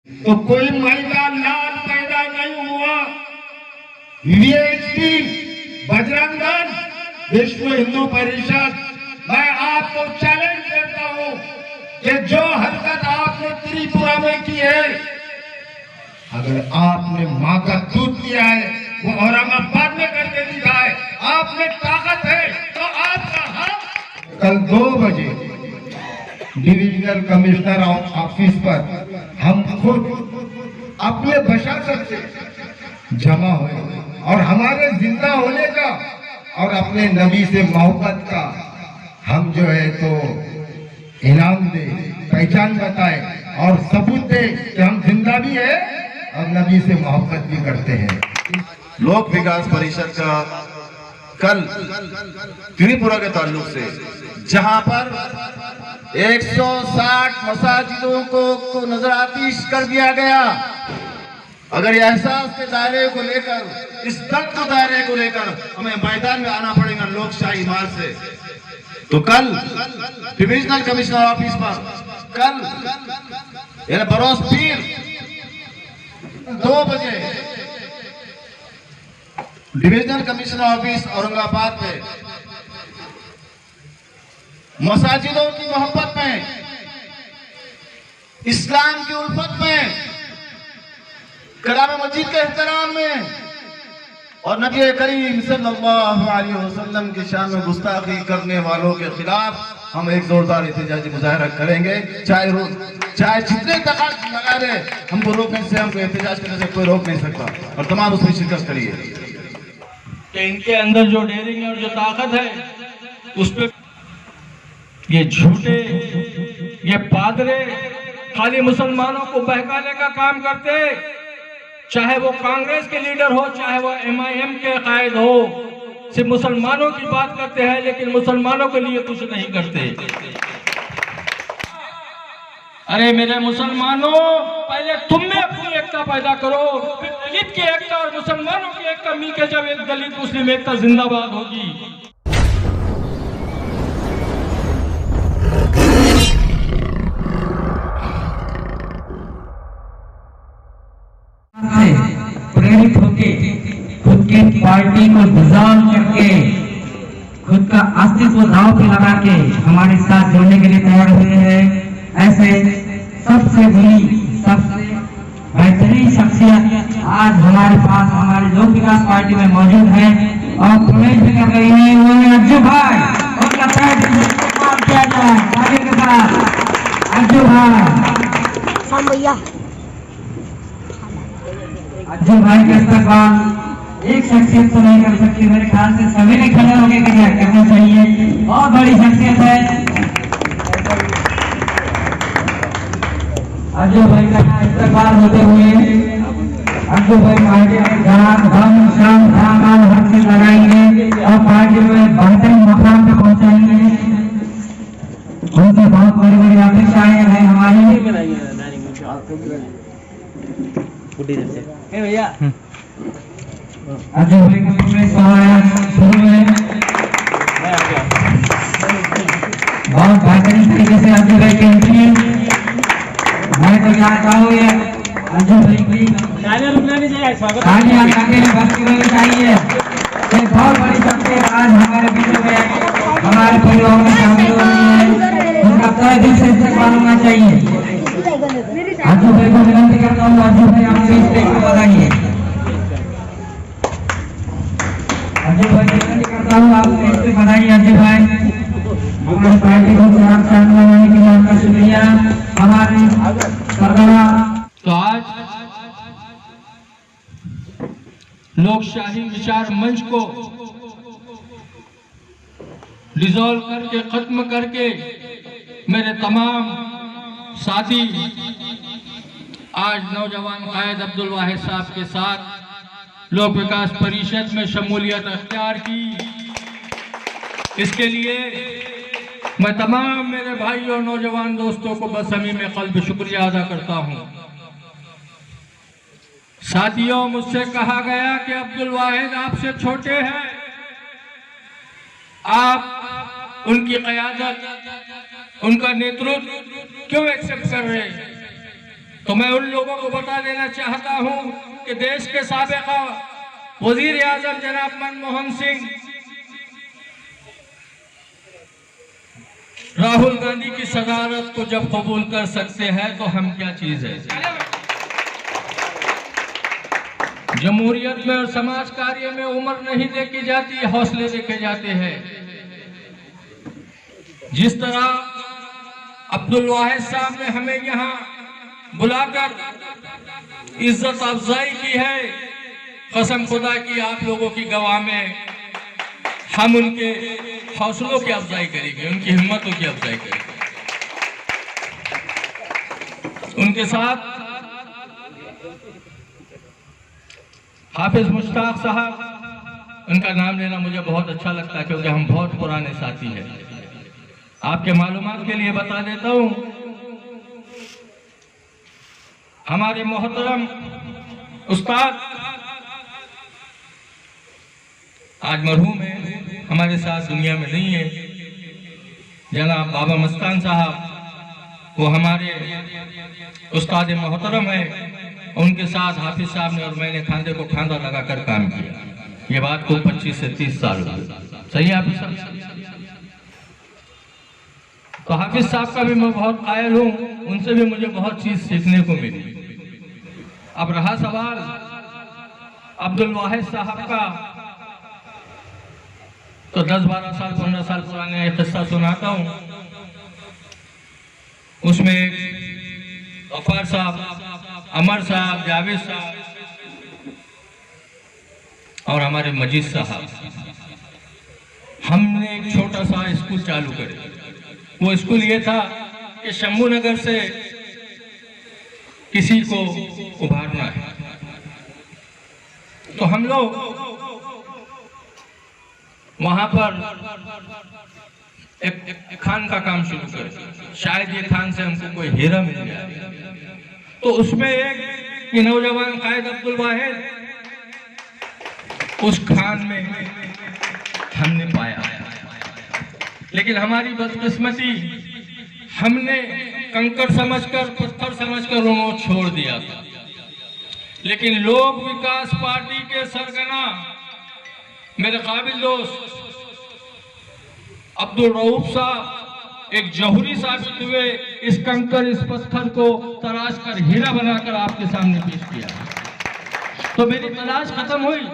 तो कोई महिला लाल पैदा नहीं हुआ। वीएचपी, बजरंग दल, विश्व हिंदू परिषद, मैं आपको चैलेंज करता हूं कि जो हरकत आपने त्रिपुरा में की है, अगर आपने मां का दूध पिया है वो औरंगाबाद में करके दिखाए, आपने ताकत है तो आपका हक। कल 2 बजे डिविजनल कमिश्नर ऑफिस पर हम खुद अपने बशासत से जमा हुए और हमारे जिंदा होने का और अपने नबी से मोहब्बत का हम जो है तो इनाम दे, पहचान बताए और सबूत दे कि हम जिंदा भी है और नबी से मोहब्बत भी करते हैं। लोक विकास परिषद का कल त्रिपुरा के ताल्लुक से जहां पर 160 मसाजिदों को नजरातीश कर दिया गया, अगर ये एहसास के दायरे को लेकर, इस दर्द के दायरे को लेकर हमें मैदान में आना पड़ेगा लोकशाही मार्ग से, तो कल डिविजनल कमिश्नर ऑफिस पर कल बरोज पीर 2 बजे डिविजनल कमिश्नर ऑफिस औरंगाबाद में मसाजिदों की मोहब्बत में, इस्लाम की उल्फत में, कलाम मस्जिद के एहतराम में और नबी करीम सल्लल्लाहु अलैहि वसल्लम की शान में गुस्ताखी करने वालों के खिलाफ हम एक जोरदार एहतजाजी मुजाहरा करेंगे। चाहे जितने तक लगा रहे, हमको रोकने से, हमको एहतजाज करने से कोई रोक नहीं सकता और तमाम उसमें शिरकत करिए कि इनके अंदर जो डेयरिंग है और जो ताकत है, उस पर ये झूठे, ये पादरे खाली मुसलमानों को बहकाने का काम करते, चाहे वो कांग्रेस के लीडर हो, चाहे वो MIM के कायद हो, सिर्फ मुसलमानों की बात करते हैं लेकिन मुसलमानों के लिए कुछ नहीं करते। अरे मेरे मुसलमानों, पहले तुम में अपनी एकता पैदा करो, फिर दलित की एकता और मुसलमानों की एकता मिलकर जब एक दलित मुस्लिम एकता जिंदाबाद होगी। प्रेरित होके खुद की पार्टी को डिसॉल्व करके खुद का अस्तित्व दांव पे लगा के हमारे साथ जुड़ने के लिए तैयार हुए हैं। ऐसे सबसे बड़ी, सबसे बेहतरीन शख्सियत आज हमारे पास हमारे लोक विकास पार्टी में मौजूद है और प्रवेश भी कर रही है, वो है अज्जू भाई। उनका पैर किया जाए आगे के साथ अज्जू भाई। अज्जू भाई का इस्तेमाल एक शख्सियत तो नहीं कर सकती, मेरे ख्याल से सभी ने खड़े होकर करना चाहिए। बहुत बड़ी शख्सियत है अज्जू भाई का इस्तेमाल होते हुए अज्जू भाई पार्टी में धम श्रम धाम हक से लगाएंगे और पार्टी में बेहतरीन मकाम पे पहुंचाएंगे। उनसे बहुत बड़ी बड़ी अपेक्षाएं हैं हमारी। भैया अजय भाई को शुरू में बहुत बेहतरीन तरीके से अजय भाई की एंट्री, मैं तो चाहता हूँ ये अजय भाई की तालियां बजती रहनी चाहिए। एक बहुत बड़ी शख्सियत आज हमारे बीच में हमारे परिवार में शामिल हो रही है, उनका तहे दिल से इस्तेमाल होना चाहिए। अज्जू भाई को विनती करता हूँ, अज्जू भाई आपके स्टेज को बताइए। अज्जू भाई विनती करता हूँ, आप स्टेज पे बताइए। अज्जू भाई हमारी पार्टी को शामिल होने के लिए आपका शुक्रिया। हमारे सरदारा तो आज लोकशाही विचार मंच को डिसॉल्व करके, खत्म करके मेरे तमाम साथी आज नौजवान कायद अब्दुल वाहिद साहब के साथ लोक विकास परिषद में शमूलियत अख्तियार की। इसके लिए मैं तमाम मेरे भाई और नौजवान दोस्तों को बसमी में क़ल्ब शुक्रिया अदा करता हूं। साथियों, मुझसे कहा गया कि अब्दुल वाहिद आपसे छोटे हैं, आप उनकी क़यादत, उनका नेतृत्व क्यों एक्सेप्ट कर रहे हैं? तो मैं उन लोगों को बता देना चाहता हूं कि देश के साबिका वजीर आजम जनाब मनमोहन सिंह राहुल गांधी की सदारत को जब कबूल कर सकते हैं तो हम क्या चीज है। जमहूरियत में और समाज कार्य में उम्र नहीं देखी जाती, हौसले देखे जाते हैं। जिस तरह अब्दुल वाहिद साहब ने हमें यहाँ बुलाकर इज्जत अफजाई की है, कसम खुदा की आप लोगों की गवाह में हम उनके हौसलों की अफजाई करेंगे, उनकी हिम्मतों की अफजाई करेंगे। उनके साथ हाफिज मुश्ताक साहब, उनका नाम लेना मुझे बहुत अच्छा लगता है क्योंकि हम बहुत पुराने साथी हैं। आपके मालूमात के लिए बता देता हूं, हमारे मोहतरम उस्ताद आज मरहूम है, हमारे साथ दुनिया में नहीं है, जनाब बाबा मस्तान साहब, वो हमारे उस्ताद मोहतरम है। उनके साथ हाफिज साहब ने और मैंने खांधे को खांधा लगाकर काम किया। ये बात को 25 से 30 साल हो गए। सही है हाफिज साहब? तो हाफिज साहब का भी मैं बहुत कायल हूँ, उनसे भी मुझे बहुत चीज सीखने को मिली। अब रहा सवाल अब्दुल वाहिद साहब का, तो 10-12 साल 15 साल पुराने एक किस्सा सुनाता हूँ। उसमें गफ्फार साहब, अमर साहब, जावेद साहब और हमारे मजीद साहब, हमने एक छोटा सा स्कूल चालू करे। वो स्कूल ये था कि शंभू नगर से किसी को उभारना है, तो हम लोग वहां पर एक खान का काम शुरू करें। शायद ये खान से हमको कोई हीरा मिल गया। तो उसमें एक नौजवान कायद अब्दुल वाहिद, उस खान में हमने पाया। लेकिन हमारी बदकिस्मती, हमने कंकड़ समझकर, पत्थर समझकर उनको छोड़ दिया था। लेकिन लोक विकास पार्टी के सरगना मेरे काबिल दोस्त अब्दुल रऊफ साहब एक जौहरी साबित हुए। इस कंकड़, इस पत्थर को तराश कर हीरा बनाकर आपके सामने पेश किया। तो मेरी तलाश खत्म हुई,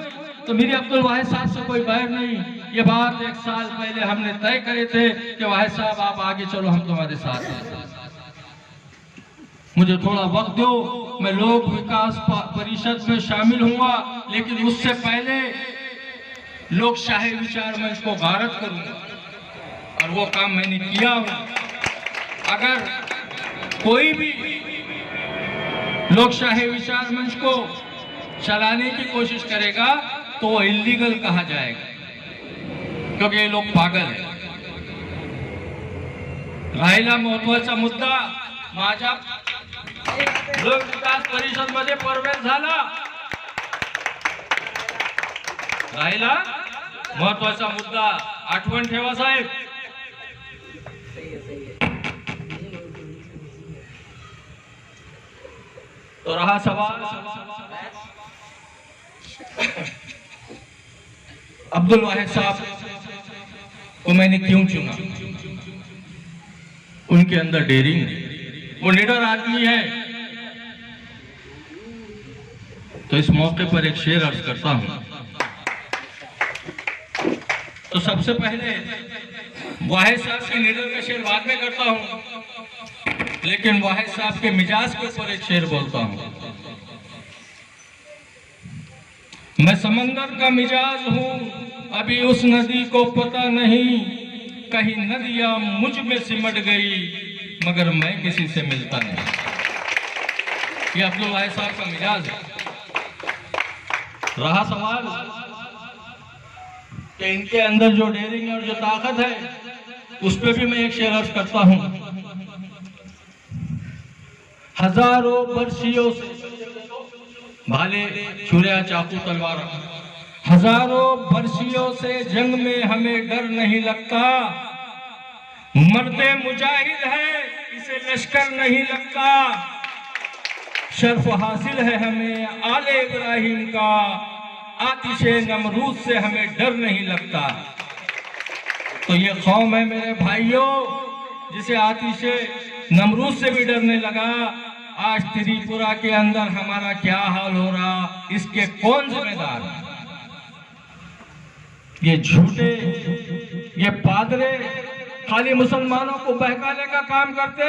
तो मेरी अब्दुल वाहिद साहब से कोई बैर नहीं। ये बात 1 साल पहले हमने तय करे थे कि वाहिद साहब आप आगे चलो, हम तुम्हारे साथ हैं। मुझे थोड़ा वक्त दो, मैं लोक विकास परिषद में शामिल हुआ, लेकिन उससे पहले लोकशाही विचार मंच को गारत करूंगा, और वो काम मैंने किया हूं। अगर कोई भी लोकशाही विचार मंच को चलाने की कोशिश करेगा तो वो इल्लीगल कहा जाएगा, क्योंकि ये लोग पागल हैं। राहिला महत्वाचा मुद्दा माझ्या लोक विकास परिषद मध्ये प्रवेश झाला। राहिला महत्वाचा मुद्दा, आठवण ठेवा साहेब। तो रहा सवाल अब्दुल वाहिद साहब को मैंने क्यों चुना। उनके अंदर डेयरिंग, वो निडर आदमी है। तो इस मौके पर एक शेर अर्ज करता हूं। तो सबसे पहले वाहिद साहब के निडर का शेर बाद में करता हूं, लेकिन वाहिद साहब के मिजाज के ऊपर एक शेर बोलता हूं। मैं समंदर का मिजाज हूं, अभी उस नदी को पता नहीं, कहीं नदियां मुझ में सिमट गई, मगर मैं किसी से मिलता नहीं। ये अब्दुल वाहिद साहब का मिजाज है। रहा सवाल कि इनके अंदर जो डेयरिंग और जो ताकत है, उस पर भी मैं एक शेर अर्ज करता हूं। हजारों बरसियों से भाले छुरिया चाकू तलवार, हजारों बरसियों से जंग में हमें डर नहीं लगता, मर्दे मुजाहिद है इसे लश्कर नहीं लगता। शर्फ हासिल है हमें आले इब्राहिम का, आतिशे नमरूद से हमें डर नहीं लगता। तो ये कौम है मेरे भाइयों जिसे आतिशे नमरूद से भी डरने लगा। आज त्रिपुरा के अंदर हमारा क्या हाल हो रहा, इसके कौन जिम्मेदार है? ये झूठे, ये पादरे खाली मुसलमानों को बहकाने का काम करते,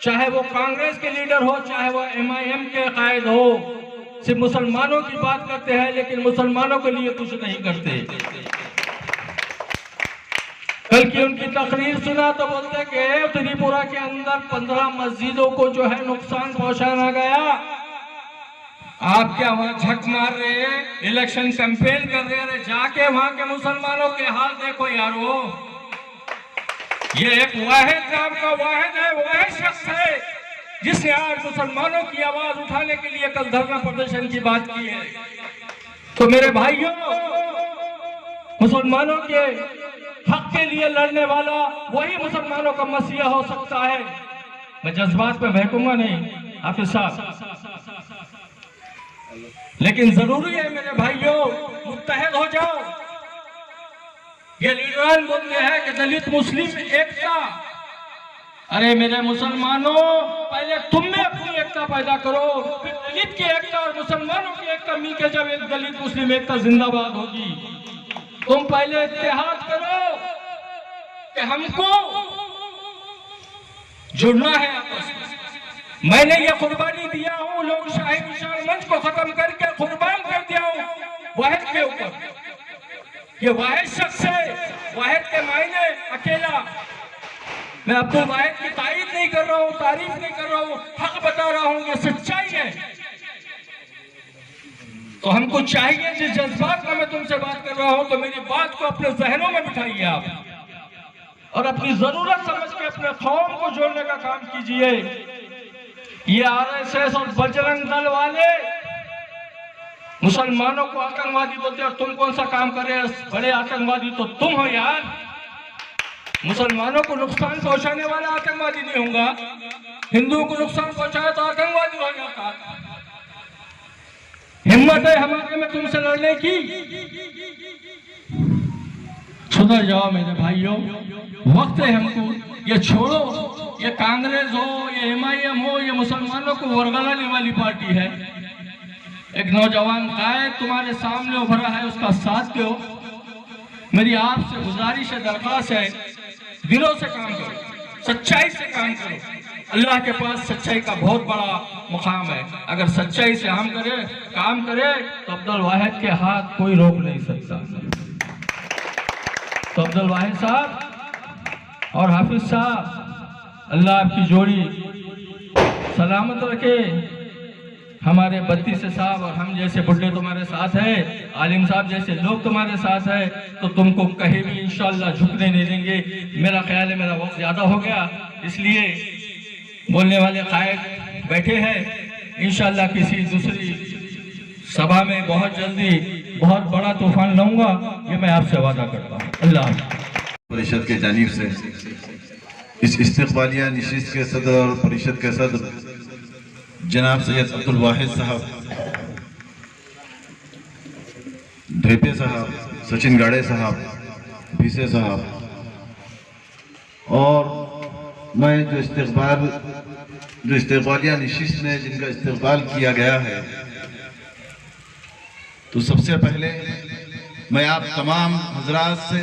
चाहे वो कांग्रेस के लीडर हो, चाहे वो MIM के कायद हो, सिर्फ मुसलमानों की बात करते हैं लेकिन मुसलमानों के लिए कुछ नहीं करते। कल की उनकी तकरीर सुना तो बोलते कि त्रिपुरा के अंदर 15 मस्जिदों को जो है नुकसान पहुंचाना गया। आप क्या वहां झक मार रहे हैं, इलेक्शन कैंपेन कर रहे हैं? जाके वहां के मुसलमानों के हाल देखो यारो। ये एक वाहिद नाम का वाहिद है, वाहिद शख्स है जिसने आज मुसलमानों की आवाज उठाने के लिए कल धरना प्रदर्शन की बात की है। तो मेरे भाइयों, मुसलमानों के हक के लिए लड़ने वाला वही मुसलमानों का मसीहा हो सकता है। मैं जज्बात पे बहकूंगा नहीं हाफिज साहब, लेकिन जरूरी है मेरे भाइयों मुत्तहद हो जाओ। ये लीडरान बोलते हैं कि दलित मुस्लिम एकता। अरे मेरे मुसलमानों, पहले तुम में अपनी एकता पैदा करो, फिर दलित की एकता और मुसलमानों की एकता मिलकर जब एक दलित मुस्लिम एकता जिंदाबाद होगी। तुम पहले इत्तेहाद करो कि हमको जुड़ना है आपस में। मैंने ये कुर्बानी दिया हूं, लोग शाही विशाल मंच को खत्म करके कुर्बान कर दिया हूं वाहिद के ऊपर। ये वाहिद शख्स है, वाहिद के मायने अकेला। मैं अब्दुल वाहिद की तारीफ नहीं कर रहा हूं, तारीफ नहीं कर रहा हूं, हक बता रहा हूं, ये सच्चाई है। तो हमको चाहिए, जिस जज्बात में मैं तुमसे बात कर रहा हूं, तो मेरी बात को अपने जहनों में बिठाइए आप और अपनी जरूरत समझ के अपने कौम को जोड़ने का काम कीजिए। ये RSS और बजरंग दल वाले मुसलमानों को आतंकवादी बोलते हैं और तुम कौन सा काम कर रहे हो? बड़े आतंकवादी तो तुम हो यार। मुसलमानों को नुकसान पहुंचाने वाला आतंकवादी नहीं होगा, हिंदुओं को नुकसान पहुंचाया तो आतंकवादी हो जाता। हिम्मत है हमारे में तुमसे लड़ने की? सुधर जाओ मेरे भाइयों, वक्त है हमको। ये छोड़ो, ये कांग्रेस हो, ये MIM हो, ये मुसलमानों को वर्गलाने वाली पार्टी है। एक नौजवान कायद तुम्हारे सामने उभरा है, उसका साथ दो। मेरी आपसे गुजारिश है, दरख्वास्त है, दिलों से काम करो, सच्चाई से काम करो। अल्लाह के पास सच्चाई का बहुत बड़ा मुकाम है। अगर सच्चाई से हम करें, काम करें, तो अब्दुल वाहिद के हाथ कोई रोक नहीं सकता। तो अब्दुल वाहिद साहब और हाफिज साहब, अल्लाह आपकी जोड़ी सलामत रखे। हमारे 32 साहब और हम जैसे बुढ़े तुम्हारे साथ है, आलिम साहब जैसे लोग तुम्हारे साथ है, तो तुमको कहीं भी इंशाअल्लाह झुकने नहीं देंगे। मेरा ख्याल है मेरा वक्त ज्यादा हो गया, इसलिए बोलने वाले कायद बैठे हैं। इंशाअल्लाह किसी दूसरी सभा में बहुत जल्दी बहुत बड़ा तूफान लाऊंगा, ये मैं आपसे वादा करता हूँ। अल्लाह। परिषद के जानिब से इस इस्तिक़बालिया नशिस्त के सदर और परिषद के सदर जनाब सैयद अब्दुल वाहिद साहब, ढेपे साहब, सचिन गाड़े साहब, भीसे साहब, और मैं जो इस्तिक़बालिया नशिस्त में जिनका इस्तिक़बाल किया गया है, तो सबसे पहले मैं आप तमाम हजरात से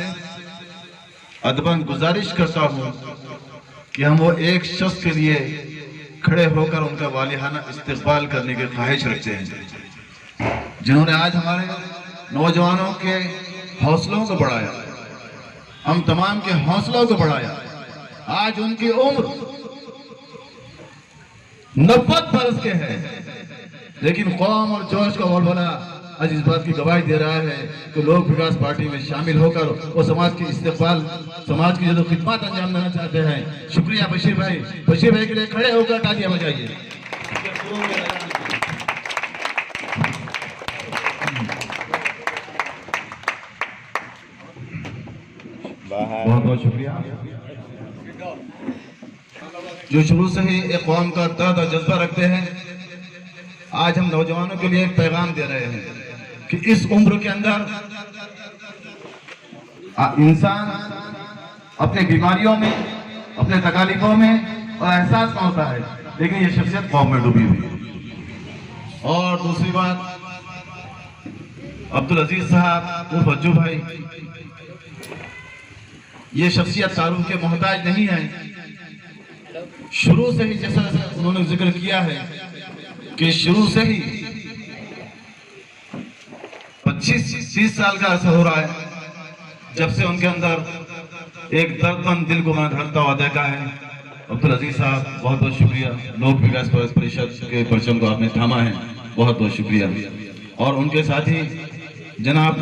अदबन गुजारिश करता हूँ कि हम वो एक शख्स के लिए खड़े होकर उनका वालिहाना इस्तिक़बाल करने की ख्वाहिश रखते हैं, जिन्होंने आज हमारे नौजवानों के हौसलों को बढ़ाया, हम तमाम के हौसलों को बढ़ाया। आज उनकी उम्र 90 बरस के है, लेकिन कौम और जोश का वलवला आज इस बात की गवाही दे रहा है कि लोक विकास पार्टी में शामिल होकर वो समाज की इस्तेक़बाल, समाज की जो खिदमत अंजाम देना चाहते हैं। शुक्रिया बशीर भाई, बशीर भाई के लिए खड़े होकर तालियां बजाइए। बहुत बहुत शुक्रिया। जो शुरू से ही एक कौम का दर्द और जज्बा रखते हैं, आज हम नौजवानों के लिए एक पैगाम दे रहे हैं कि इस उम्र के अंदर इंसान अपने बीमारियों में, अपने तकलीफों में और एहसास में होता है, लेकिन ये शख्सियत खौफ में डूबी हुई है। और दूसरी बात, अब्दुल अजीज साहब उर्फ अज्जू भाई, ये शख्सियत तारुफ के मोहताज नहीं है। शुरू से ही, जैसा उन्होंने जिक्र किया है कि शुरू से ही 25-30 साल का अर्सा हो रहा है जब से उनके अंदर एक दर्दमंद दिल को मैंने धड़कता हुआ देखा है। अब्दुल अजीज साहब, बहुत बहुत शुक्रिया। लोक विकास परिषद के परचम को आपने थामा है, बहुत बहुत शुक्रिया। और उनके साथी जनाब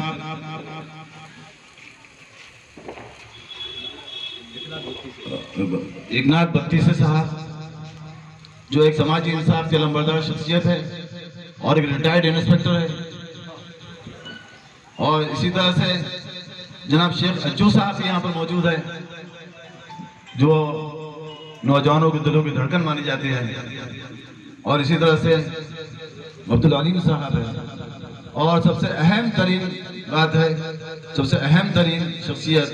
एकनाथ बत्तीसे साहब, जो एक समाजी इंसाफ के लंबरदार शख्सियत है और एक रिटायर्ड इंस्पेक्टर है। और इसी तरह से जनाब शेख अज्जू साहब यहाँ पर मौजूद है, जो नौजवानों के दिलों की धड़कन मानी जाती है। और इसी तरह से अब्दुल अलीम साहब है। और सबसे अहम तरीन बात है, सबसे अहम तरीन शख्सियत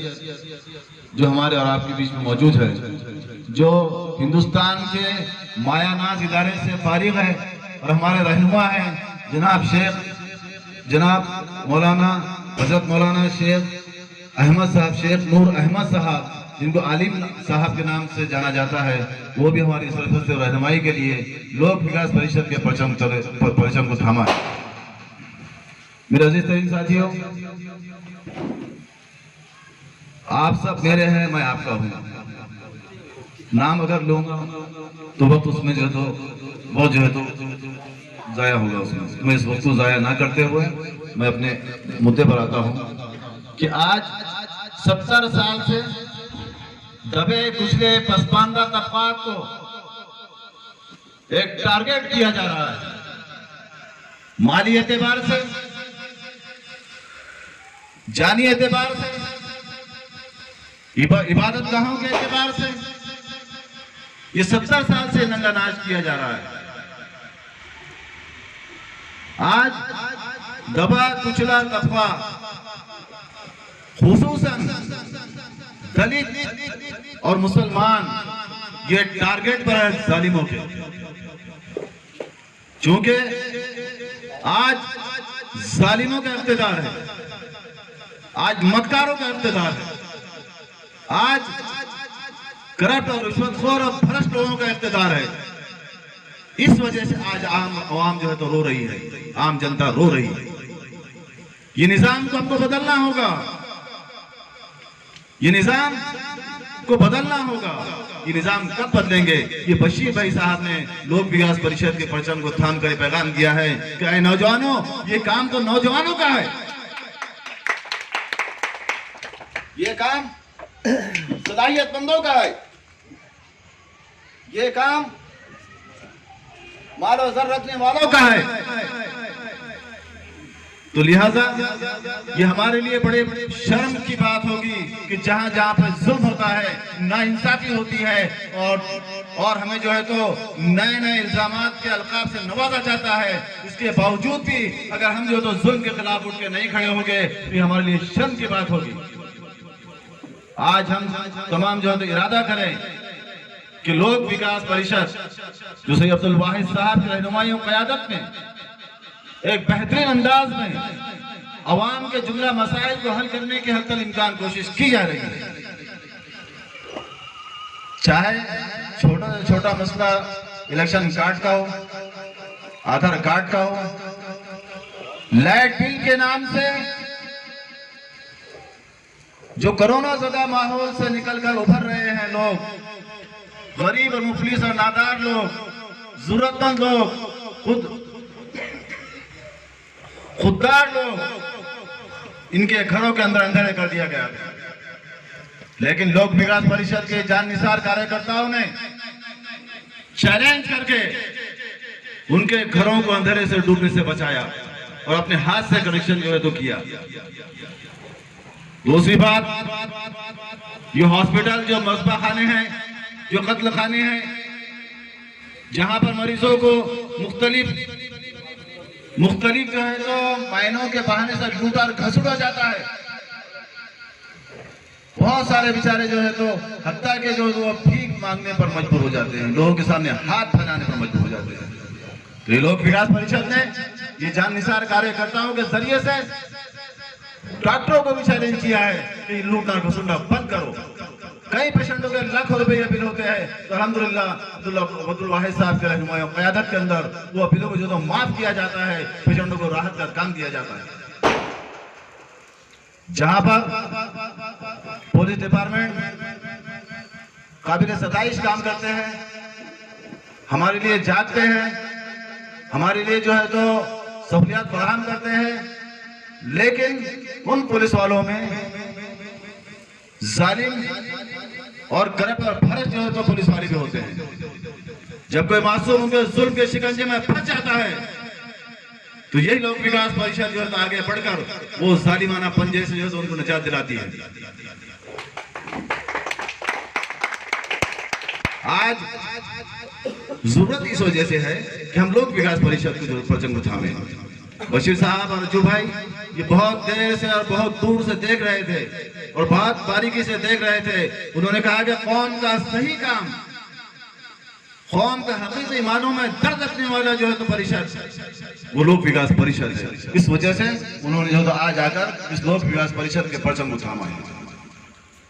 जो हमारे और आपके बीच में मौजूद है, जो हिंदुस्तान के मायानाज इदारे से फारिग है और हमारे रहनुमा हैं, जनाब मौलाना हजरत मौलाना शेख अहमद साहब, शेख नूर अहमद साहब, जिनको आलिम साहब के नाम से जाना जाता है। वो भी हमारी सरफत से रहनुमाई के लिए लोक विकास परिषद के परचम को थामा है। मेरे अजीज तरीन साथियों, आप सब मेरे हैं, मैं आपका हूँ। नाम अगर लूंगा तो वक्त उसमें जो तो वो जो है तो जाया होगा उसमें। मैं इस वक्त को जाया ना करते हुए मैं अपने मुद्दे पर आता हूँ कि आज 70 साल से दबे कुचले पसमानदा तबकात को एक टारगेट किया जा रहा है, माली एतबार से, जानी एतबार से, इबादत गाहों के एतबार से। ये 70 साल से नंगानाज किया जा रहा है। आज दबा कुचला तबका, खुसूसन दलित और मुसलमान, ये टारगेट पर है जालिमों के। चूंकि आज जालिमों का इख्तिदार है, आज मक्कारों का इख्तिदार है, आज करप्ट और रिश्वतखोर और भ्रष्ट लोगों का इख्तिदार है। इस वजह से आज आवाम जो है तो रो रही है, आम जनता रो रही है। ये निजाम को हमको बदलना होगा, ये निजाम को बदलना होगा। ये निजाम कब बदलेंगे? ये बशीर भाई साहब ने लोक विकास परिषद के परचम को थाम कर पैगाम दिया है कि नौजवानों, ये काम तो नौजवानों का है, ये काम सलाहियतमंदों का है, ये काम मालो जर रखने वालों का है। तो लिहाजा ये हमारे लिए बड़े शर्म की बात होगी कि जहां जहां पर जुल्म होता है, नाइंसाफी होती है और हमें जो है तो नए नए इल्जामात के अलकाब से नवाजा जाता है, इसके बावजूद भी अगर हम जो है तो जुल्म के खिलाफ उठ के नहीं खड़े होंगे तो हमारे लिए शर्म की बात होगी। आज हम तमाम जो है तो इरादा करें कि लोक विकास परिषद जो सैयद अब्दुल वाहिद साहब की रहनुमाई और क़यादत में एक बेहतरीन अंदाज में अवाम के जुमला मसाइल को हल करने की हर तल इम्कान कोशिश की जा रही है। चाहे छोटा से छोटा मसला इलेक्शन कार्ड का हो, आधार कार्ड का हो, लाइट बिल के नाम से जो कोरोना ज़दा माहौल से निकलकर उभर रहे हैं लोग, गरीब और मुफलिस और नादार लोग, जरूरतमंद लोग, खुददार लोग, इनके घरों के अंदर अंधेरे कर दिया गया। लेकिन लोक विकास परिषद के जाननिसार कार्यकर्ताओं ने चैलेंज करके उनके घरों को अंधेरे से डूबने से बचाया और अपने हाथ से कनेक्शन जो है तो किया। दूसरी बात, ये हॉस्पिटल जो मस्बा खाने हैं, जो कत्ल खाने हैं, जहां पर मरीजों को मुख्तलिफ मुख्तलिफ जो है तो मायनों के बहाने से लूटा और घसुड़ा जाता है। बहुत सारे बेचारे जो है तो हत्या के जो वो भीख मांगने पर मजबूर हो जाते हैं, लोगों के सामने हाथ फैलाने पर मजबूर हो जाते हैं। तो ये लोक विकास परिषद ने ये जाननिसार कार्यकर्ताओं के जरिए से डॉक्टरों को भी चैलेंज किया है कि लूटना घसुटना बंद करो। कई पेशेंटों के लाखों रुपए अपील होते हैं, तो अल्हम्दुलिल्लाह अब्दुल वाहिद साहब के रहनुमाई क़यादत के अंदर वो अपीलों को जो तो माफ किया जाता है, पेशेंटों को राहत का काम दिया जाता है। जहां पर पुलिस डिपार्टमेंट काबिल सताइश काम करते हैं, हमारे लिए जागते हैं, हमारे लिए जो है तो सहूलियत फराहम करते हैं, लेकिन उन पुलिस वालों में जालिम और करप्ट और फर्ज जो है तो पुलिस वाले भी होते हैं। जब कोई मासूम उनके जुल्म के शिकंजे में फंस जाता है तो यही लोक विकास परिषद जो है तो आगे बढ़कर वो जालिमाना पंजे से जो है तो उनको निजात दिलाती है। आज जरूरत इस वजह से है कि हम लोक विकास परिषद को जरूर परचम उठावे। बशीर साहब और अर्जू भाई ये बहुत देर से और बहुत दूर से देख रहे थे और बहुत बारीकी से देख रहे थे। उन्होंने कहा कि कौम का सही काम, कौम का हकीकी मानों में दर्द रखने वाला जो है तो परिषद वो लोक विकास परिषद है। इस वजह से उन्होंने जो तो आज आकर इस लोक विकास परिषद के परचम को थामा है।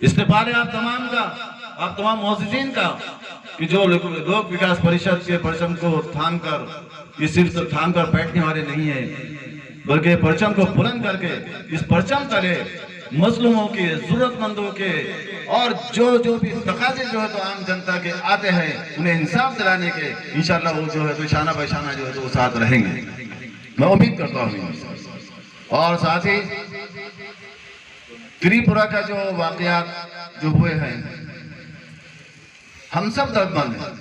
इस्तेफार आप तमाम का, आप तमाम मौजूदीन का कि जो लोक विकास परिषद के परचम को थाम कर, ये सिर्फ थाम कर बैठने वाले नहीं है, बल्कि परचम को बुलंद करके इस परचम तले मजलूमों के, जरूरतमंदों के और जो भी तकाजे जो है तो आम जनता के आते हैं उन्हें इंसाफ दिलाने के इंशाअल्लाह वो जो है तो शाना बशाना जो है तो वो साथ रहेंगे, मैं उम्मीद करता हूँ। और साथ ही त्रिपुरा का जो वाकयात जो हुए हैं, हम सब दर्दमंद हैं,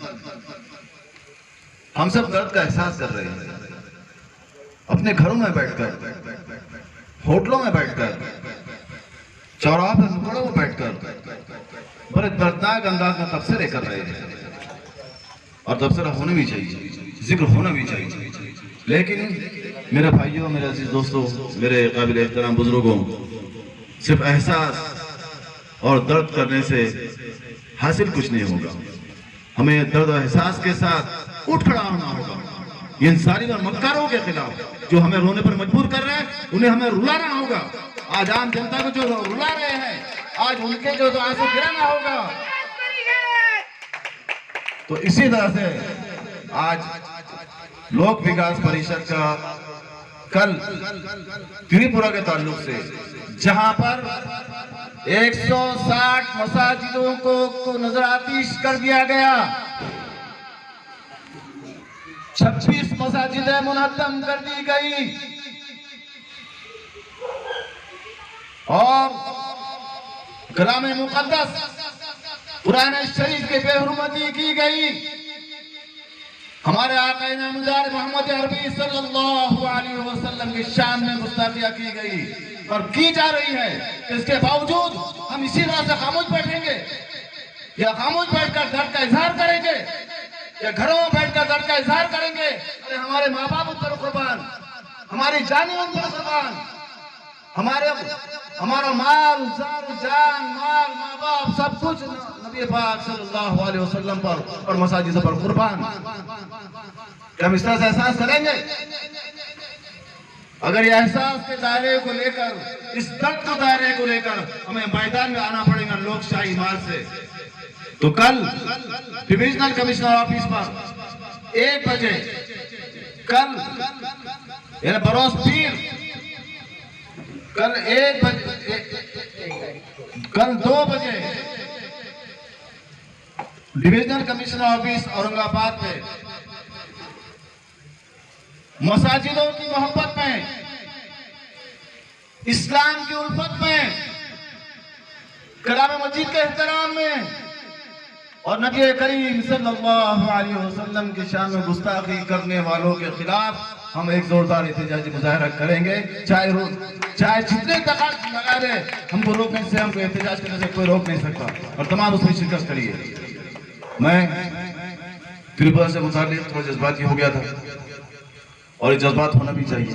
हम सब दर्द का एहसास कर रहे हैं। अपने घरों में बैठकर, होटलों में बैठकर, चौराहे पर नुक्कड़ों में बैठकर बड़े दर्दनाक अंदाज में तबसरे कर रहे हैं और तबसरा होना भी चाहिए, जिक्र होना भी चाहिए। लेकिन मेरे भाइयों, मेरे अजीज दोस्तों, मेरे काबिल एहतराम बुजुर्गों, सिर्फ एहसास और दर्द करने से हासिल कुछ नहीं होगा। हमें दर्द और एहसास के साथ उठ खड़ा होना होगा। इन सारी और मक्कारों के खिलाफ जो हमें रोने पर मजबूर कर रहे हैं, उन्हें हमें रुलाना होगा। आज आम जनता को जो रुला रहे हैं, आज उनके जो आंसू गिराना होगा। तो इसी तरह से आज लोक विकास परिषद का कल त्रिपुरा के ताल्लुक से जहां पर 160 मसाजिदों को नजरातीश कर दिया गया, 26 मसाजिदें मुनहत्तम कर दी गई और कलाम मुकद्दस कुरान शरीफ की बेहुरमती की गई। हमारे आका नामदार मोहम्मद अरबी सल्लल्लाहु अलैहि वसल्लम की शान में गुस्ताखियां की गई और की जा रही है। इसके बावजूद हम इसी तरह से खामोश बैठेंगे या खामोश बैठकर दर्द का इजहार करेंगे या घरों में बैठकर दर्द का इजहार करेंगे? अरे हमारे माँ बाप उन पर कुर्बान, हमारी जानी उन पर कुर्बान, हमारा माल, जान, माल, माँ बाप सब कुछ नबी पाक सल्लल्लाहु अलैहि वसल्लम पर और मसाजिद पर कुर्बान। क्या हम इस तरह से एहसास करेंगे? अगर ये एहसास के दायरे को लेकर, इस दर्द के दायरे को लेकर हमें मैदान में आना पड़ेगा लोकशाही मार्ग से, तो कल डिविजनल कमिश्नर ऑफिस पर 1 बजे, कल यानी बरोज पीर, कल 1 बजे, कल 2 बजे डिविजनल कमिश्नर ऑफिस औरंगाबाद में मसाजिदों की मोहब्बत में, इस्लाम की उल्फत में, कलाम मजीद के एहतराम में और नबी करीम सल्लल्लाहु अलैहि वसल्लम की शान में गुस्ताखी करने वालों के खिलाफ हम एक जोरदार एहतजाजी मुजाहरा करेंगे। चाहे जितने तकाज लगा दे, हमको रोकने से, हमको एहतजाज करने से कोई रोक नहीं सकता और तमाम उसमें शिरकत करिए। मैं त्रिपुरा से मुताल्लिक थोड़ा जज्बाती हो गया था और ये जज्बात होना भी चाहिए।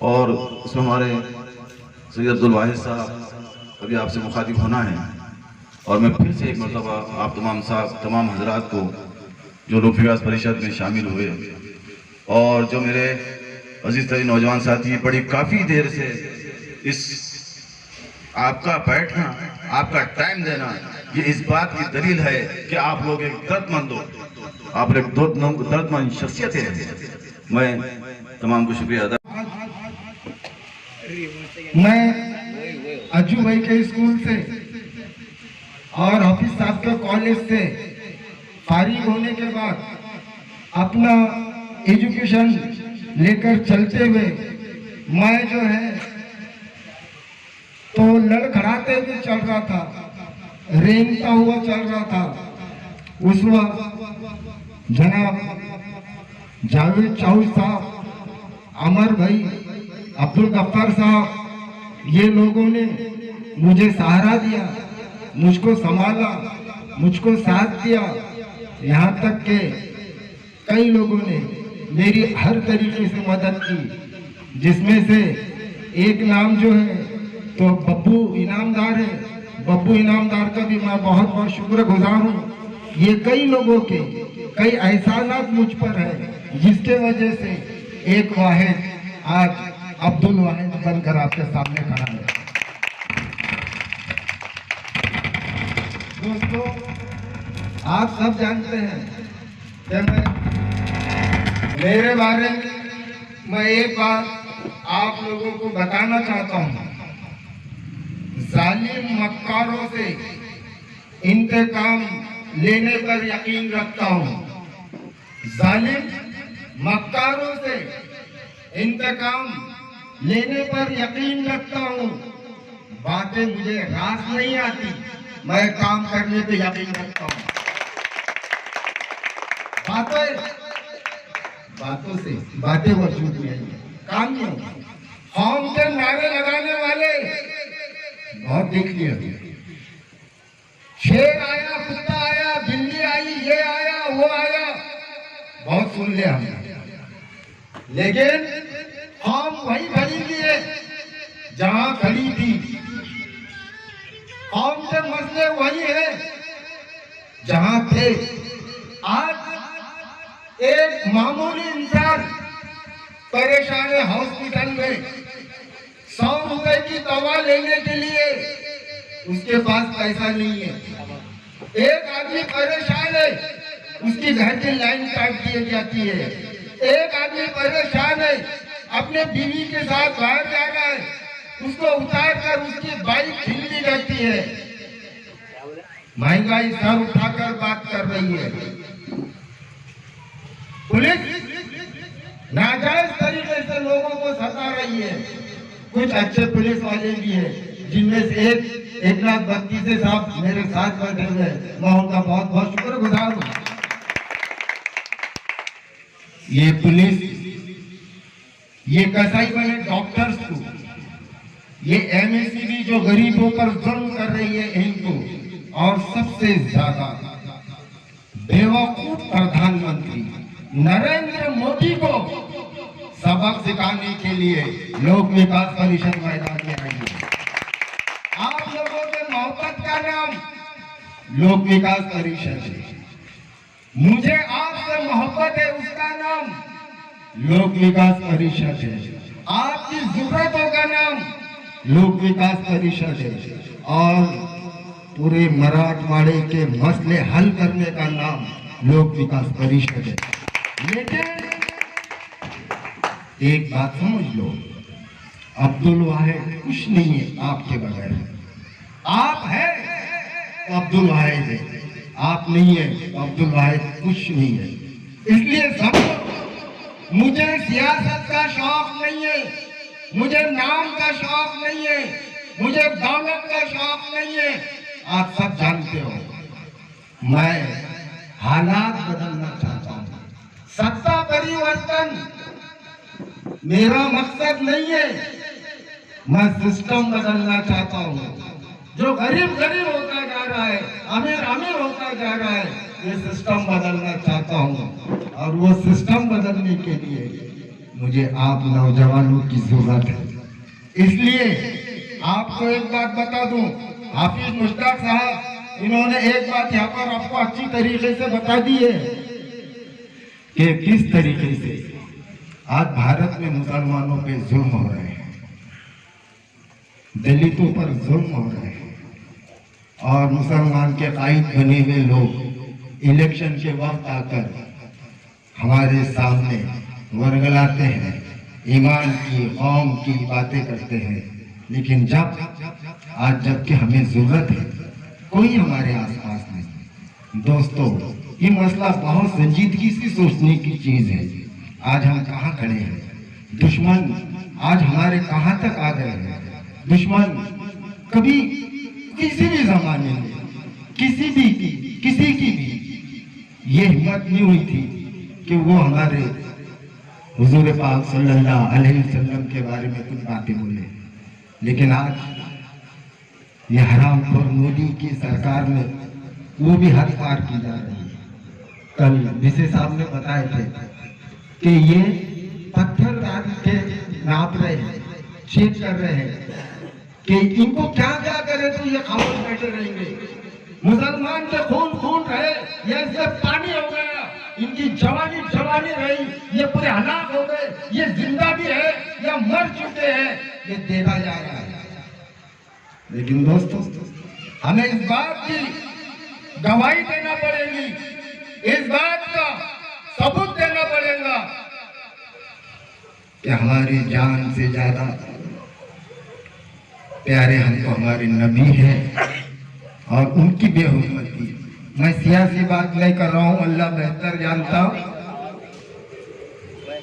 और उसमें हमारे सैयद अब्दुल वाहिद साहब अभी आपसे मुखातिब होना है, और मैं फिर से एक मरतबा आप तमाम हजरात को जो लोक विकास परिषद में शामिल हुए और जो मेरे अजीज तरीन नौजवान साथी बड़ी काफ़ी देर से इस आपका बैठना, आपका टाइम देना, ये इस बात की दलील है कि आप लोग एक दर्दमंद हो, आप एक दर्दमंद शख्सियत है। मैं तमाम को शुक्रिया अदा। मैं अज्जू भाई के स्कूल से और हाफिज साहब के कॉलेज से फारिग होने के बाद अपना एजुकेशन लेकर चलते हुए मैं जो है तो लड़खड़ाते हुए चल रहा था, रेंगता हुआ चल रहा था। उस वक्त जनाब जावेद चाउस साहब, अमर भाई, अब्दुल गफ्फार साहब, ये लोगों ने मुझे सहारा दिया, मुझको संभाला, मुझको साथ दिया। यहाँ तक के कई लोगों ने मेरी हर तरीके से मदद की, जिसमें से एक नाम जो है तो बब्बू इनामदार है। बब्बू इनामदार का भी मैं बहुत बहुत शुक्रगुजार हूँ। ये कई लोगों के कई एहसानात मुझ पर है, जिसके वजह से एक वाहिद आज अब्दुल वाहिद बनकर आपके सामने खड़ा है। दोस्तों, आप सब जानते हैं कि मेरे बारे में मैं एक बात आप लोगों को बताना चाहता हूँ। जालिम मक्कारों से इंतकाम लेने पर यकीन रखता हूँ। जालिम मक्कारों से इंतकाम लेने पर यकीन रखता हूँ। बातें मुझे रास नहीं आती, मैं काम करने पे यकीन रखता हूँ। बातों से बातें वजूद में आई, काम नहीं होगा। कौम के नारे लगाने वाले बहुत देख लिया। शेर आया, कुत्ता आया, बिल्ली आई, ये आया, वो आया, बहुत सुन लिया हमने। लेकिन हम वही खड़ी लिए जहां खड़ी थी। कौम के मसले वही है जहां थे। आज एक मामूली इंसान परेशान है हॉस्पिटल में, 100 रुपए की दवा लेने के लिए उसके पास पैसा नहीं है। एक आदमी परेशान है, उसकी घर की लाइन काट दी जाती है। एक आदमी परेशान है, अपने बीवी के साथ बाहर जा रहा है, उसको उतार कर उसकी बाइक छीन ली जाती है। महंगाई सर उठाकर बात कर रही है। पुलिस नाजायज तरीके से लोगों को सता रही है। कुछ अच्छे पुलिस वाले भी हैं, जिनमें से एक लाख 32 साहब मेरे साथ बैठे हुए हैं, मैं उनका बहुत बहुत शुक्रगुजार हूँ। ये पुलिस, ये कसाई बने डॉक्टर्स को, ये एमएससीबी जो गरीबों पर जुल्म कर रही है इनको, और सबसे ज्यादा बेवकूफ प्रधानमंत्री नरेंद्र मोदी को सबक सिखाने के लिए लोक विकास परिषद मैदान में आई है। आप लोगों के मोहब्बत का नाम लोक विकास परिषद है। मुझे आपसे मोहब्बत है, उसका नाम लोक विकास परिषद है। आपकी जरूरतों का नाम लोक विकास परिषद है। और पूरे मराठवाड़े के मसले हल करने का नाम लोक विकास परिषद है। लेकिन एक बात समझ लो, अब्दुल वाहिद कुछ नहीं है आपके बगैर। आप है तो अब्दुल वाहिद है, आप नहीं है तो अब्दुल वाहिद कुछ नहीं है। इसलिए समझो, मुझे सियासत का शौक नहीं है, मुझे नाम का शौक नहीं है, मुझे दौलत का शौक नहीं है। आप सब जानते हो मैं हालात बदलना चाहता हूँ। सत्ता परिवर्तन मेरा मकसद नहीं है, मैं सिस्टम बदलना चाहता हूँ। जो गरीब गरीब होता जा रहा है, अमीर अमीर होता जा रहा है, ये सिस्टम बदलना चाहता हूँ, और वो सिस्टम बदलने के लिए मुझे आप नौजवानों की जरूरत है। इसलिए आपको एक बात बता दूं, हाफिज मुश्ताक साहब इन्होंने एक बात यहाँ पर आपको अच्छी तरीके से बता दी है कि किस तरीके से आज भारत में मुसलमानों पे जुल्म हो रहे हैं, दलितों पर जुल्म हो रहे हैं, और मुसलमान के कायद बने हुए लोग इलेक्शन के वक्त आकर हमारे सामने वर्गलाते हैं, ईमान की कौम की बातें करते हैं, लेकिन जबकि हमें जरूरत है कोई हमारे आसपास नहीं। दोस्तों, ये मसला बहुत संजीदगी से सोचने की चीज है। आज हम कहाँ खड़े हैं? दुश्मन आज हमारे कहाँ तक आ गए हैं? दुश्मन कभी किसी भी जमाने में किसी की भी ये हिम्मत नहीं हुई थी कि वो हमारे हुजूर पाक सल्लल्लाहु अलैहि वसल्लम के बारे में कुछ बातें बोले। लेकिन आज ये हरामखोर मोदी की सरकार में वो भी हद पार की जा रही है। कल डीसी साहब ने बताए थे कि ये पत्थर डाल के नाप रहे हैं, चेक कर रहे हैं कि इनको क्या क्या करे तो ये खामोश बैठे रहेंगे। मुसलमान के खून रहे, ये सिर्फ पानी हो गया, इनकी जवानी रही, ये पूरे हलाक हो गए, ये जिंदा भी है या मर चुके हैं, ये देखा जा रहा है। लेकिन दोस्तों, हमें इस बात की गवाही देना पड़ेगी, इस बात का सबूत देना पड़ेगा कि हमारी जान से ज्यादा प्यारे हमको हमारे नबी हैं और उनकी बेहुरमती। मैं सियासी बात नहीं कर रहा हूँ, अल्लाह बेहतर जानता हूँ।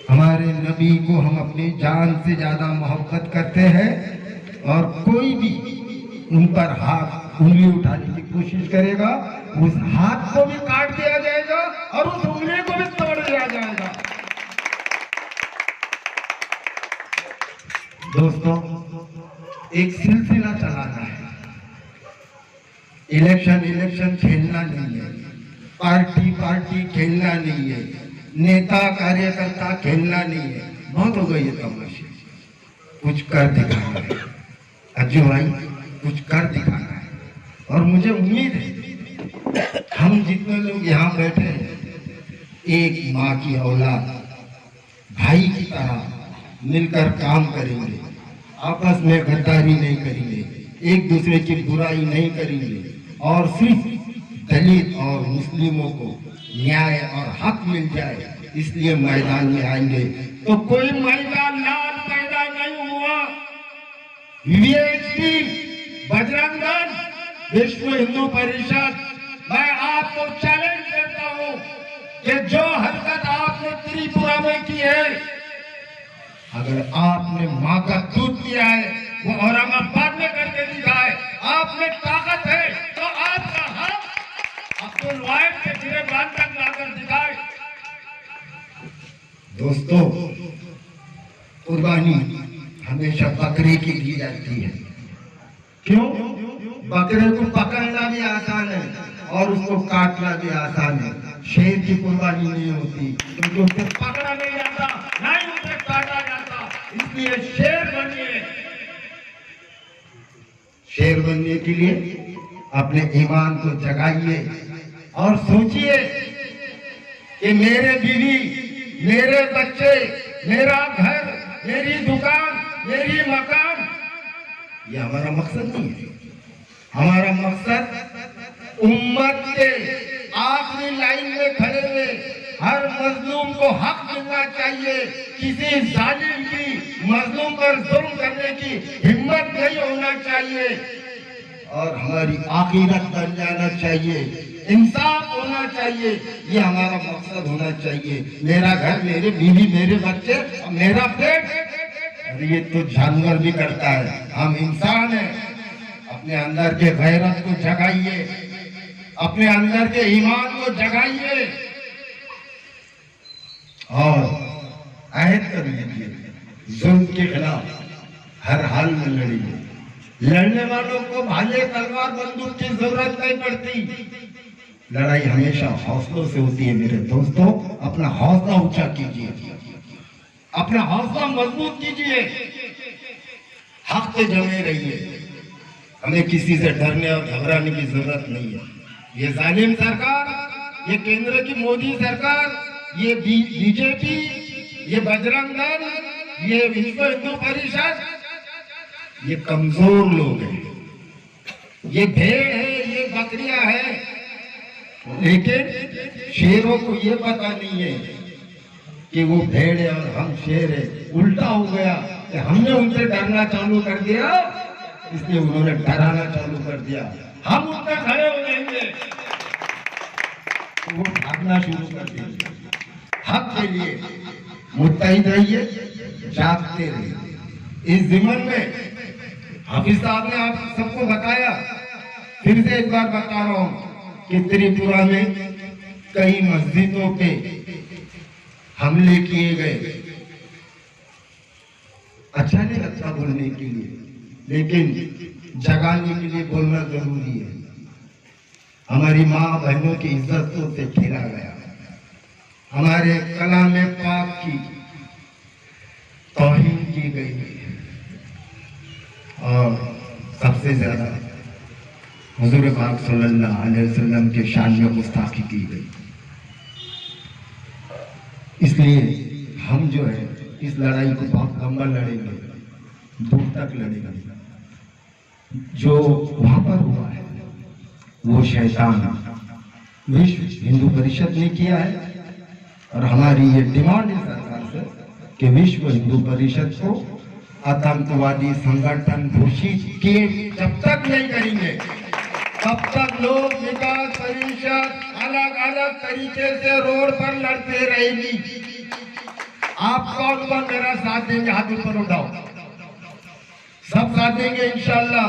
हमारे नबी को हम अपनी जान से ज्यादा मोहब्बत करते हैं, और कोई भी उन पर हाथ उंगली उठाने की कोशिश करेगा, उस हाथ को भी काट दिया जाएगा और उस उंगली को भी तोड़ दिया जाएगा। दोस्तों, एक सिलसिला चलाना है। इलेक्शन खेलना नहीं है, पार्टी खेलना नहीं है, नेता कार्यकर्ता खेलना नहीं है। बहुत हो गई ये तमाशे, कुछ कर दिखाना है। अज्जू भाई, कुछ कर दिखाना है, और मुझे उम्मीद है हम जितने लोग यहाँ बैठे हैं, एक माँ की औलाद भाई की तरह मिलकर काम करेंगे, आपस में गद्दारी नहीं करेंगे, एक दूसरे की बुराई नहीं करेंगे, और सिर्फ दलित और मुस्लिमों को न्याय और हक मिल जाए इसलिए मैदान में आएंगे। तो कोई मैदान लाल पैदा नहीं हुआ। VHP, बजरंग दल, विश्व हिंदू परिषद, मैं आपको चैलेंज करता हूँ कि जो हरकत आपने त्रिपुरा में की है, अगर आपने माँ का दूध पिया है, वो औरंगाबाद में करके दिखाए। आपने ताकत है तो आपका हक अब्दुल वाहिद के गिरफ्तार तक लाकर दिखाए। दोस्तों, कुर्बानी हमेशा बकरे की दी जाती है। क्यों? बकरे को पकड़ना भी आसान है और उसको काटना भी आसान है। शेर की कुर्बानी नहीं होती, क्योंकि उसे पकड़ा नहीं जाता, ना ही उसे काटा जाता। इसलिए शेर बनिए। शेर बनने के लिए अपने ईमान को जगाइए और सोचिए कि मेरे बीवी, मेरे बच्चे, मेरा घर, मेरी दुकान, मेरी मकान, ये हमारा मकसद नहीं है। हमारा मकसद उम्मत के आखिरी लाइन में खड़े हुए हर मजलूम को हक मिलना चाहिए। किसी जालिम की मजलूम पर जुल्म करने की हिम्मत नहीं होना चाहिए, और हमारी आखिरत बन जाना चाहिए, इंसाफ होना चाहिए। ये हमारा मकसद होना चाहिए। मेरा घर, मेरे बीवी, मेरे बच्चे, मेरा पेट, ये तो जानवर भी करता है, हम इंसान हैं। अपने अंदर के गैरत को जगाइए, अपने अंदर के ईमान को जगाइए और अहद कर लीजिए, जुल्म के खिलाफ हर हाल में लड़िए। लड़ने वालों को भाले, तलवार, बंदूक की जरूरत नहीं पड़ती। लड़ाई हमेशा हौसलों से होती है मेरे दोस्तों। अपना हौसला ऊंचा कीजिए, अपना हौसला मजबूत कीजिए, हक पे जमे रहिए। हमें किसी से डरने और घबराने की जरूरत नहीं है। ये जालिम सरकार, ये केंद्र की मोदी सरकार, ये बीजेपी, ये बजरंग दल, ये विश्व हिंदू परिषद, ये कमजोर लोग हैं, ये भेड़ है, ये बकरियां हैं। लेकिन शेरों को ये पता नहीं है कि वो भेड़ है और हम शेर है। उल्टा हो गया कि हमने उनसे डरना चालू कर दिया, इसलिए उन्होंने डराना चालू कर दिया। हम उनका खड़े हो जाएंगे तो वो भागना शुरू कर देंगे। हक के लिए मुत्तहिद रहिए, जागते रहिए। इस ज़िमन में हाफिज साहब ने आप सबको बताया, फिर से एक बार बता रहा हूँ कि त्रिपुरा में कई मस्जिदों पे हमले किए गए। अच्छा नहीं लगता बोलने के लिए, लेकिन जगाने के लिए बोलना जरूरी है। हमारी माँ बहनों की इज्जतों से खेला गया, हमारे कलाम पाक की तौहीन की गई, और सबसे ज्यादा हुजूर पाक सल्लल्लाहु अलैहि वसल्लम के शान में गुस्ताखी की गई। इसलिए हम जो है इस लड़ाई को बहुत लंबा लड़ेंगे, दूर तक लड़ेंगे। जो वहां पर हुआ है वो शैतान विश्व हिंदू परिषद ने किया है, और हमारी ये डिमांड है सरकार से कि विश्व हिंदू परिषद को आतंकवादी संगठन घोषित किए जब तक नहीं करेंगे तब तक लोक विकास परिषद अलग अलग तरीके से रोड पर लड़ते रहेगी। आप कौन कौन मेरा साथ देंगे? हाथ ऊपर उठाओ। सब साथ देंगे इंशाल्लाह।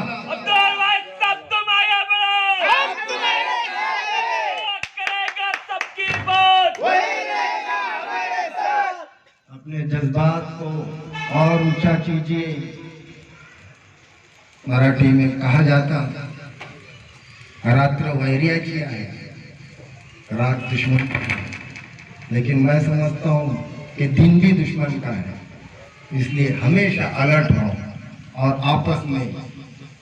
अपने जज्बात को और ऊंचा कीजिए। मराठी में कहा जाता, रात्र वैरिया की है, रात दुश्मन का है, लेकिन मैं समझता हूँ कि दिन भी दुश्मन का है। इसलिए हमेशा अलर्ट रहो और आपस में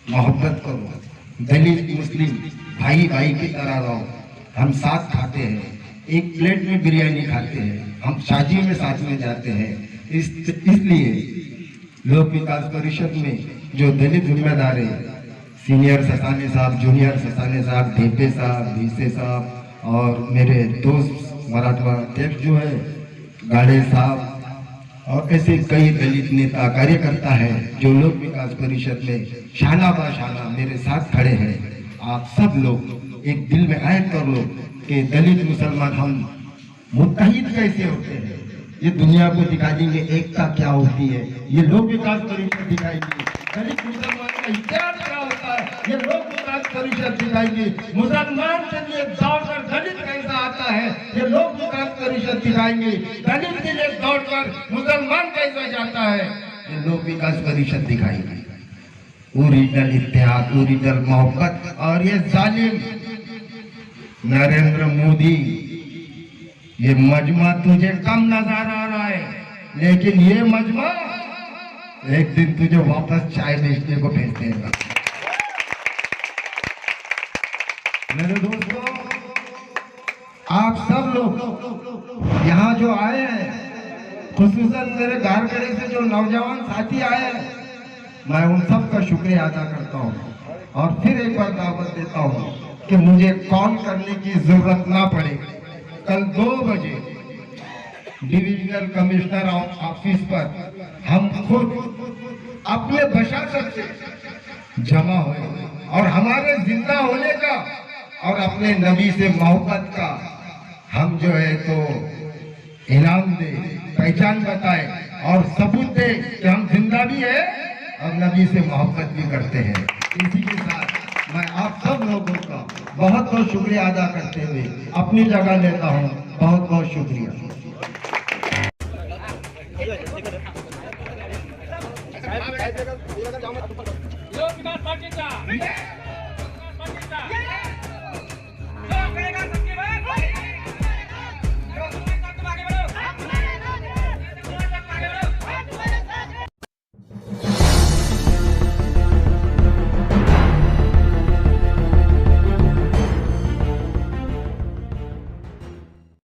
मोहब्बत करो। दलित मुस्लिम भाई भाई की तरह रहो। हम साथ खाते हैं, एक प्लेट में बिरयानी खाते हैं, हम शादी में साथ में जाते हैं। इसलिए लोक विकास परिषद में जो दलित जिम्मेदार है, सीनियर ससाने साहब, जूनियर ससाने साहब, धेपे साहब, भीसे साहब, और मेरे दोस्त मराठवा अध्यक्ष जो है गाड़े साहब, और ऐसे कई दलित नेता कार्यकर्ता है जो लोक विकास परिषद में शाना बाशाना मेरे साथ खड़े हैं। आप सब लोग एक दिल में आयत कर लो कि दलित मुसलमान हम मुत्तहिद कैसे होते हैं। ये दुनिया को दिखा देंगे एकता क्या होती है, ये लोक विकास परिषद दिखाएंगे। दलित मुसलमान का इतिहास क्या होता है, ये लोक विकास परिषद दिखाएंगे। मुसलमान के लिए दौड़कर दलित कैसा आता है, ये लोक विकास परिषद दिखाएंगे। दलित के लिए दौड़कर मुसलमान कैसा जाता है, ये लोक विकास परिषद दिखाएंगे। ओरिजिनल इतिहास, ओरिजिनल मोहब्बत। और ये जालिम नरेंद्र मोदी, ये मजमा तुझे कम नजर आ रहा है, लेकिन ये मजमा एक दिन तुझे वापस चाय बेचने को भेज देगा। मेरे दोस्तों, आप सब लोग यहाँ जो आए हैं, खुसूसन मेरे घारगढ़े से जो नौजवान साथी आए हैं, मैं उन सब का शुक्रिया अदा करता हूँ। और फिर एक बार दावत देता हूँ कि मुझे कॉल करने की जरूरत ना पड़े। कल 2 बजे डिविजनल कमिश्नर ऑफिस पर हम खुद अपने बशासत से जमा हुए और हमारे जिंदा होने का और अपने नबी से मोहब्बत का हम जो है तो इनाम दे, पहचान बताए और सबूत दे कि हम जिंदा भी है और नबी से मोहब्बत भी करते हैं। इसी के साथ मैं आप सब लोगों का बहुत बहुत शुक्रिया अदा करते हुए अपनी जगह लेता हूँ। बहुत बहुत शुक्रिया। लोक विकास पार्टीचा